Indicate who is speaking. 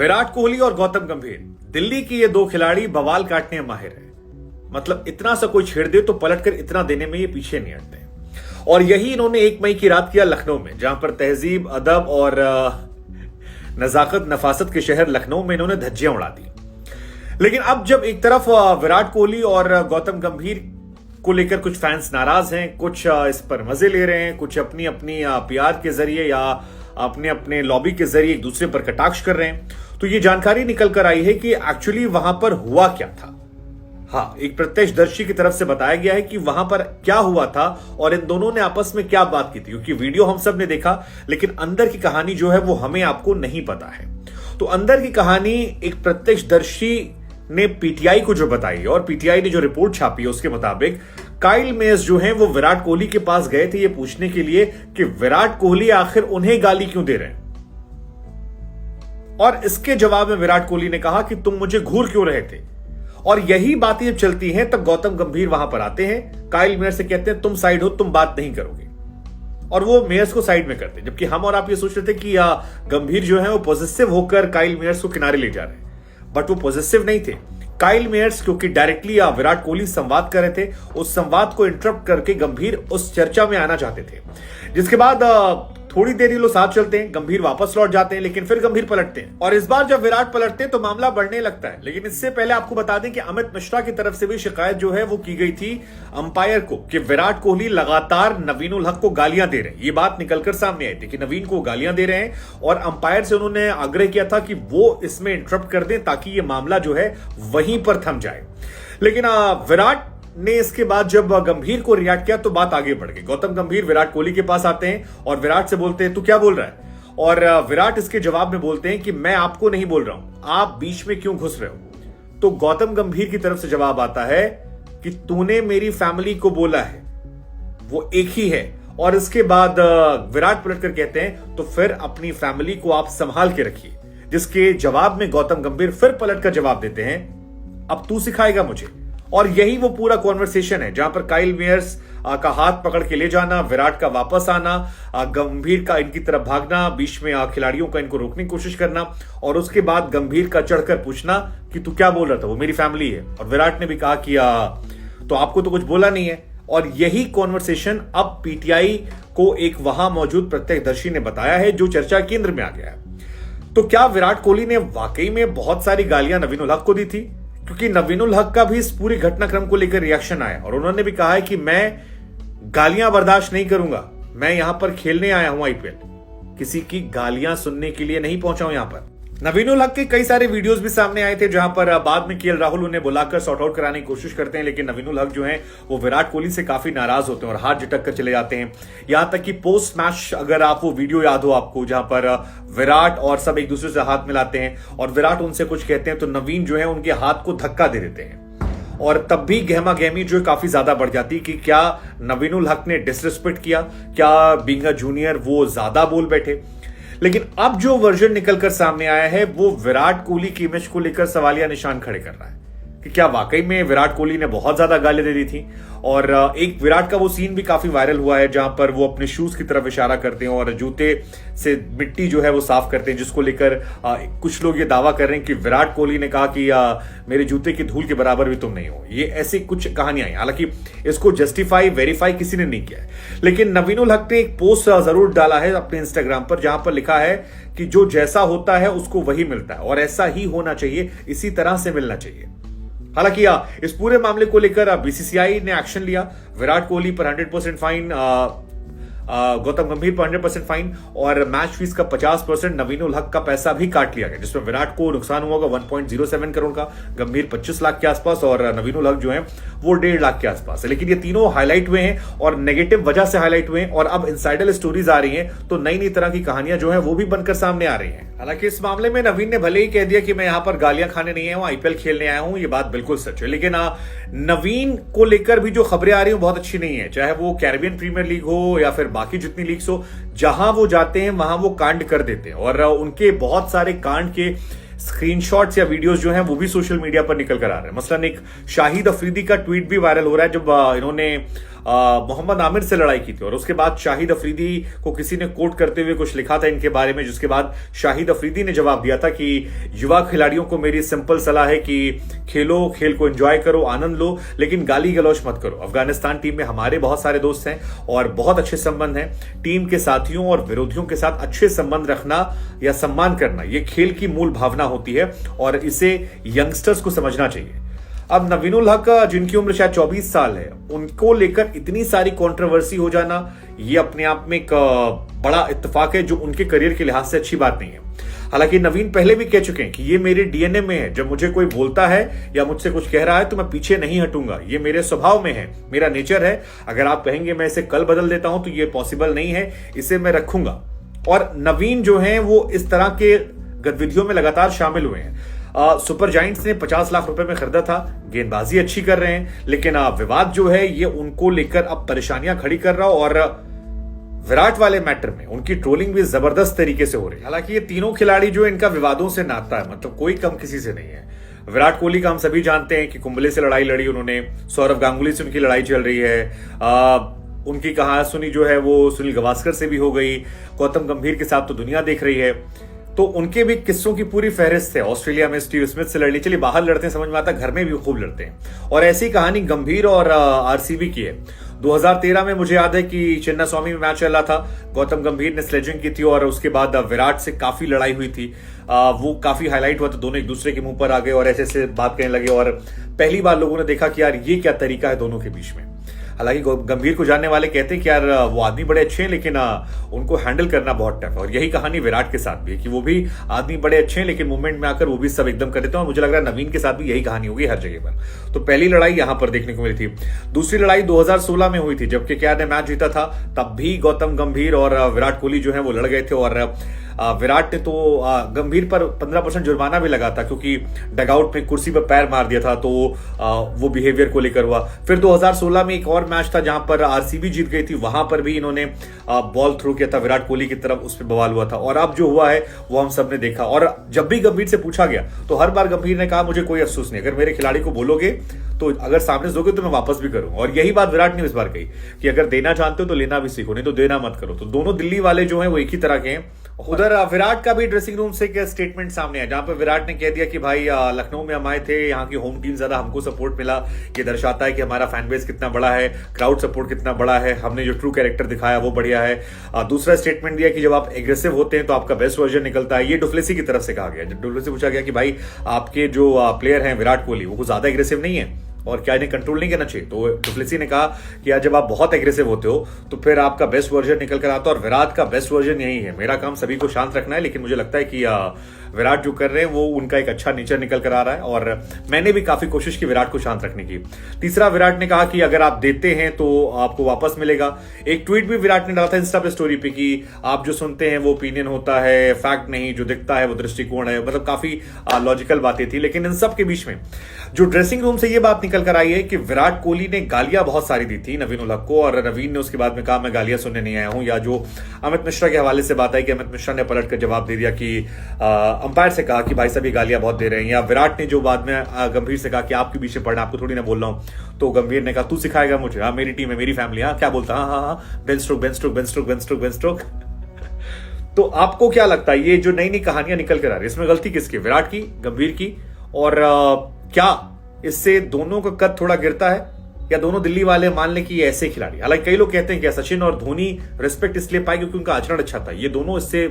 Speaker 1: विराट कोहली और गौतम गंभीर, दिल्ली की ये दो खिलाड़ी बवाल काटने में माहिर है। मतलब इतना सा कोई छेड़ दे तो पलटकर इतना देने में ये पीछे नहीं हटते। और यही इन्होंने 1 मई की रात किया लखनऊ में, जहां पर तहजीब, अदब और नजाकत नफासत के शहर लखनऊ में इन्होंने धज्जियां उड़ा दी। लेकिन अब जब एक तरफ विराट कोहली और गौतम गंभीर को लेकर कुछ फैंस नाराज हैं, कुछ इस पर मजे ले रहे हैं, कुछ अपनी अपनी पीआर के जरिए या अपने अपने लॉबी के जरिए एक दूसरे पर कटाक्ष कर रहे हैं, तो ये जानकारी निकल कर आई है कि एक्चुअली वहां पर हुआ क्या था। हाँ, एक प्रत्यक्षदर्शी की तरफ से बताया गया है कि वहां पर क्या हुआ था और इन दोनों ने आपस में क्या बात की थी, क्योंकि वीडियो हम सब ने देखा, लेकिन अंदर की कहानी जो है वो हमें आपको नहीं पता है। तो अंदर की कहानी एक प्रत्यक्षदर्शी ने पीटीआई को जो बताई और पीटीआई ने जो रिपोर्ट छापी है उसके मुताबिक काइल मेयर्स जो हैं वो विराट कोहली के पास गए थे ये पूछने के लिए कि विराट कोहली आखिर उन्हें गाली क्यों दे रहे हैं। और इसके जवाब में विराट कोहली ने कहा कि तुम मुझे घूर क्यों रहे थे। और यही बातें जब चलती हैं तब गौतम गंभीर वहां पर आते हैं, काइल मेयर से कहते हैं तुम साइड हो, तुम बात नहीं करोगे, और वो मेयर्स को साइड में करते हैं। जबकि हम और आप ये सोच रहे थे कि गंभीर जो है वो पॉजिटिव होकर काइल मेयर्स को किनारे ले जा रहे हैं, बट वो पॉजिटिव नहीं थे। काइल मेयर्स क्योंकि डायरेक्टली विराट कोहली संवाद कर रहे थे, उस संवाद को इंटरप्ट करके गंभीर उस चर्चा में आना चाहते थे। जिसके बाद थोड़ी देर ये लोग साथ चलते हैं, गंभीर वापस लौट जाते हैं, लेकिन फिर गंभीर पलटते हैं और इस बार जब विराट पलटते हैं तो मामला बढ़ने लगता है। लेकिन इससे पहले आपको बता दें कि अमित मिश्रा की तरफ से भी शिकायत जो है वो की गई थी अंपायर को कि विराट कोहली लगातार नवीन उल हक को गालियां दे रहे हैं। ये बात निकलकर सामने आई थी कि नवीन को गालियां दे रहे हैं और अंपायर से उन्होंने आग्रह किया था कि वो इसमें इंटरप्ट कर दें ताकि ये मामला जो है वहीं पर थम जाए। लेकिन विराट ने इसके बाद जब गंभीर को रिएक्ट किया तो बात आगे बढ़ गई। गौतम गंभीर विराट कोहली के पास आते हैं और विराट से बोलते हैं तू क्या बोल रहा है, और विराट इसके जवाब में बोलते हैं कि मैं आपको नहीं बोल रहा हूं, आप बीच में क्यों घुस रहे हो। तो गौतम गंभीर की तरफ से जवाब आता है कि तूने मेरी फैमिली को बोला है, वो एक ही है। और इसके बाद विराट पलटकर कहते हैं तो फिर अपनी फैमिली को आप संभाल के रखिए। जिसके जवाब में गौतम गंभीर फिर पलटकर जवाब देते हैं अब तू सिखाएगा मुझे। और यही वो पूरा कॉन्वर्सेशन है जहां पर काइल मेयर्स का हाथ पकड़ के ले जाना, विराट का वापस आना, गंभीर का इनकी तरफ भागना, बीच में खिलाड़ियों का इनको रोकने की कोशिश करना, और उसके बाद गंभीर का चढ़कर पूछना कि तू क्या बोल रहा था, वो मेरी फैमिली है। और विराट ने भी कहा कि तो आपको तो कुछ बोला नहीं है। और यही कॉन्वर्सेशन अब पीटीआई को एक वहां मौजूद प्रत्यक्षदर्शी ने बताया है जो चर्चा केंद्र में आ गया है। तो क्या विराट कोहली ने वाकई में बहुत सारी गालियां नवीन उल हक को दी थी? क्योंकि नवीन उल हक का भी इस पूरे घटनाक्रम को लेकर रिएक्शन आया और उन्होंने भी कहा है कि मैं गालियां बर्दाश्त नहीं करूंगा, मैं यहां पर खेलने आया हूं आईपीएल, किसी की गालियां सुनने के लिए नहीं पहुंचा हूं यहां पर। नवीन उल हक के कई सारे वीडियोस भी सामने आए थे जहां पर बाद में केएल राहुल उन्हें बुलाकर सॉर्ट आउट कराने की कोशिश करते हैं, लेकिन नवीन उल हक जो हैं वो विराट कोहली से काफी नाराज होते हैं और हाथ झटक कर चले जाते हैं। यहां तक कि पोस्ट मैच अगर आप वो वीडियो याद हो आपको, जहां पर विराट और सब एक दूसरे से हाथ मिलाते हैं और विराट उनसे कुछ कहते हैं तो नवीन जो है उनके हाथ को धक्का दे देते हैं। और तब भी गहमा गहमी जो है काफी ज्यादा बढ़ जाती है कि क्या नवीन उल हक ने डिसरिस्पेक्ट किया, क्या बीइंग अ जूनियर वो ज्यादा बोल बैठे। लेकिन अब जो वर्जन निकलकर सामने आया है वो विराट कोहली की इमेज को लेकर सवालिया निशान खड़े कर रहा है कि क्या वाकई में विराट कोहली ने बहुत ज्यादा गाली दे दी थी। और एक विराट का वो सीन भी काफी वायरल हुआ है जहां पर वो अपने शूज की तरफ इशारा करते हैं और जूते से मिट्टी जो है वो साफ करते हैं, जिसको लेकर कुछ लोग ये दावा कर रहे हैं कि विराट कोहली ने कहा कि मेरे जूते की धूल के बराबर भी तुम नहीं हो। ये ऐसी कुछ कहानियां आई, हालांकि इसको जस्टिफाई वेरीफाई किसी ने नहीं किया है। लेकिन नवीन उल हक ने एक पोस्ट जरूर डाला है अपने इंस्टाग्राम पर जहां पर लिखा है कि जो जैसा होता है उसको वही मिलता है और ऐसा ही होना चाहिए, इसी तरह से मिलना चाहिए। हालांकि इस पूरे मामले को लेकर बीसीसीआई ने एक्शन लिया। विराट कोहली पर 100% फाइन, गौतम गंभीर पर 100% फाइन और मैच फीस का 50% नवीन उल हक का पैसा भी काट लिया गया, जिसमें विराट को नुकसान हुआ 1.07 करोड़ का, गंभीर 25 लाख के आसपास और नवीन उल हक जो है वो 1.5 लाख के आसपास है। लेकिन ये तीनों हाईलाइट हुए हैं और नेगेटिव वजह से हाईलाइट हुए हैं और अब इनसाइडर स्टोरीज आ रही हैं तो नई नई तरह की कहानियां जो है वो भी बनकर सामने आ रही हैं। हालांकि इस मामले में नवीन ने भले ही कह दिया कि मैं यहां पर गालियां खाने नहीं आया हूं, आईपीएल खेलने आया हूं, ये बात बिल्कुल सच है। लेकिन नवीन को लेकर भी जो खबरें आ रही हैं बहुत अच्छी नहीं है, चाहे वो कैरिबियन प्रीमियर लीग हो या फिर बाकी जितनी लीग्स हो, जहां वो जाते हैं वहां वो कांड कर देते हैं और उनके बहुत सारे कांड के स्क्रीनशॉट्स या वीडियोस जो हैं वो भी सोशल मीडिया पर निकल कर आ रहे हैं। मसलन एक शाहिद अफरीदी का ट्वीट भी वायरल हो रहा है जब इन्होंने मोहम्मद आमिर से लड़ाई की थी और उसके बाद शाहिद अफरीदी को किसी ने कोट करते हुए कुछ लिखा था इनके बारे में, जिसके बाद शाहिद अफरीदी ने जवाब दिया था कि युवा खिलाड़ियों को मेरी सिंपल सलाह है कि खेलो, खेल को एंजॉय करो, आनंद लो, लेकिन गाली गलौज मत करो। अफगानिस्तान टीम में हमारे बहुत सारे दोस्त हैं और बहुत अच्छे संबंध हैं। टीम के साथियों और विरोधियों के साथ अच्छे संबंध रखना या सम्मान करना, यह खेल की मूल भावना होती है और इसे यंगस्टर्स को समझना चाहिए। अब नवीनुल हक, जिनकी उम्र शायद 24 साल है, उनको लेकर इतनी सारी कंट्रोवर्सी हो जाना, ये अपने आप में एक बड़ा इत्तेफाक है, जो उनके करियर के लिहाज से अच्छी बात नहीं है। हालांकि नवीन पहले भी कह चुके हैं कि ये मेरे डीएनए में है, जब मुझे कोई बोलता है या मुझसे कुछ कह रहा है तो मैं पीछे नहीं हटूंगा, ये मेरे स्वभाव में है, मेरा नेचर है। अगर आप कहेंगे मैं इसे कल बदल देता हूं तो ये पॉसिबल नहीं है, इसे मैं रखूंगा। और नवीन जो है वो इस तरह के गतिविधियों में लगातार शामिल हुए हैं। सुपर जायंट्स ने 50 लाख रुपए में खरीदा था, गेंदबाजी अच्छी कर रहे हैं, लेकिन विवाद जो है ये उनको लेकर अब परेशानियां खड़ी कर रहा, और विराट वाले मैटर में उनकी ट्रोलिंग भी जबरदस्त तरीके से हो रही है। हालांकि ये तीनों खिलाड़ी जो इनका विवादों से नाता है, मतलब कोई कम किसी से नहीं है। विराट कोहली का हम सभी जानते हैं कि कुंबले से लड़ाई लड़ी उन्होंने, सौरव गांगुली से उनकी लड़ाई चल रही है, उनकी कहासुनी जो है वो सुनील गावस्कर से भी हो गई, गौतम गंभीर के साथ तो दुनिया देख रही है, तो उनके भी किस्सों की पूरी फहरिस्त है। ऑस्ट्रेलिया में स्टीव स्मिथ से लड़नी, चलिए बाहर लड़ते हैं समझ में आता, घर में भी खूब लड़ते हैं। और ऐसी कहानी गंभीर और आरसीबी की है। 2013 में मुझे याद है कि चिन्नास्वामी में मैच चल रहा था, गौतम गंभीर ने स्लेजिंग की थी और उसके बाद विराट से काफी लड़ाई हुई थी। वो काफी हाईलाइट हुआ, तो दोनों एक दूसरे के मुंह पर आ गए और ऐसे ऐसे बात कहने लगे, और पहली बार लोगों ने देखा कि यार ये क्या तरीका है दोनों के बीच में। हालांकि गंभीर को जानने वाले कहते हैं कि यार वो आदमी बड़े अच्छे हैं, लेकिन उनको हैंडल करना बहुत टफ है। और यही कहानी विराट के साथ भी है कि वो भी आदमी बड़े अच्छे हैं, लेकिन मूवमेंट में आकर वो भी सब एकदम कर देते हैं। और मुझे लग रहा है नवीन के साथ भी यही कहानी होगी हर जगह पर। तो पहली लड़ाई यहां पर देखने को मिली थी। दूसरी लड़ाई 2016 में हुई थी, जबकि केकेआर ने मैच जीता था, तब भी गौतम गंभीर और विराट कोहली जो है वो लड़ गए थे, और विराट ने तो गंभीर पर 15% जुर्माना भी लगा था, क्योंकि डगआउट में कुर्सी पर पैर मार दिया था, तो वो बिहेवियर को लेकर हुआ। फिर 2016 में एक और मैच था जहां पर आरसीबी जीत गई थी, वहां पर भी इन्होंने बॉल थ्रो किया था विराट कोहली की तरफ, उस पर बवाल हुआ था। और अब जो हुआ है वो हम सब ने देखा। और जब भी गंभीर से पूछा गया तो हर बार गंभीर ने कहा मुझे कोई अफसोस नहीं, अगर मेरे खिलाड़ी को बोलोगे तो अगर सामने से दोगे तो मैं वापस भी करूंगा। और यही बात विराट ने इस बार कही कि अगर देना जानते हो तो लेना भी सीखो, नहीं तो देना मत करो। तो दोनों दिल्ली वाले जो हैं वो एक ही तरह के हैं। उधर विराट का भी ड्रेसिंग रूम से एक स्टेटमेंट सामने आया, जहां पर विराट ने कह दिया कि भाई लखनऊ में हम आए थे, यहाँ की होम टीम ज्यादा हमको सपोर्ट मिला, ये दर्शाता है कि हमारा फैन बेस कितना बड़ा है, क्राउड सपोर्ट कितना बड़ा है, हमने जो ट्रू कैरेक्टर दिखाया वो बढ़िया है। दूसरा स्टेटमेंट दिया कि जब आप एग्रेसिव होते हैं तो आपका बेस्ट वर्जन निकलता है। ये डुप्लेसी की तरफ से कहा गया। जब डुप्लेसी पूछा गया कि भाई आपके जो प्लेयर हैं विराट कोहली, वो कुछ ज्यादा एग्रेसिव नहीं है और क्या इन्हें कंट्रोल नहीं करना चाहिए, तो डुप्लेसी ने कहा कि यार जब आप बहुत एग्रेसिव होते हो तो फिर आपका बेस्ट वर्जन निकल कर आता है, और विराट का बेस्ट वर्जन यही है। मेरा काम सभी को शांत रखना है, लेकिन मुझे लगता है कि विराट जो कर रहे हैं वो उनका एक अच्छा नेचर निकल कर आ रहा है, और मैंने भी काफी कोशिश की विराट को शांत रखने की। तीसरा, विराट ने कहा कि अगर आप देते हैं तो आपको वापस मिलेगा। एक ट्वीट भी विराट ने डाला था इंस्टा पे स्टोरी पे कि आप जो सुनते हैं वो ओपिनियन होता है, फैक्ट नहीं, जो दिखता है वो दृष्टिकोण है। मतलब काफी लॉजिकल बातें थी। लेकिन इन सब के बीच में जो ड्रेसिंग रूम से ये बात निकल कर आई है कि विराट कोहली ने गालियां बहुत सारी दी थी नवीनुल हक को, और नवीन ने उसके बाद में कहा मैं गालियां सुनने नहीं आया हूं। या जो अमित मिश्रा के हवाले से बात आई कि अमित मिश्रा ने पलट कर जवाब दे दिया कि अंपायर से कहा कि भाई सभी गालियां बहुत दे रहे हैं। या विराट ने जो बाद में गंभीर से कहा कि आपके पीछे पड़ना, आपको थोड़ी ना बोल रहा हूं, तो गंभीर ने कहा तू सिखाएगा मुझे, हाँ मेरी टीम है, मेरी फैमिली, हाँ क्या बोलता, हाँ Ben stroke Ben stroke Ben stroke Ben stroke Ben stroke. तो आपको क्या लगता है ये जो नई नई कहानियां निकल कर आ रही है, इसमें गलती किसकी, विराट की, गंभीर की, और क्या इससे दोनों का कद थोड़ा गिरता है, या दोनों दिल्ली वाले मान ले कि ये ऐसे खिलाड़ी। हालांकि कई लोग कहते हैं कि सचिन और धोनी रिस्पेक्ट इसलिए पाए क्योंकि उनका आचरण अच्छा था, ये दोनों इससे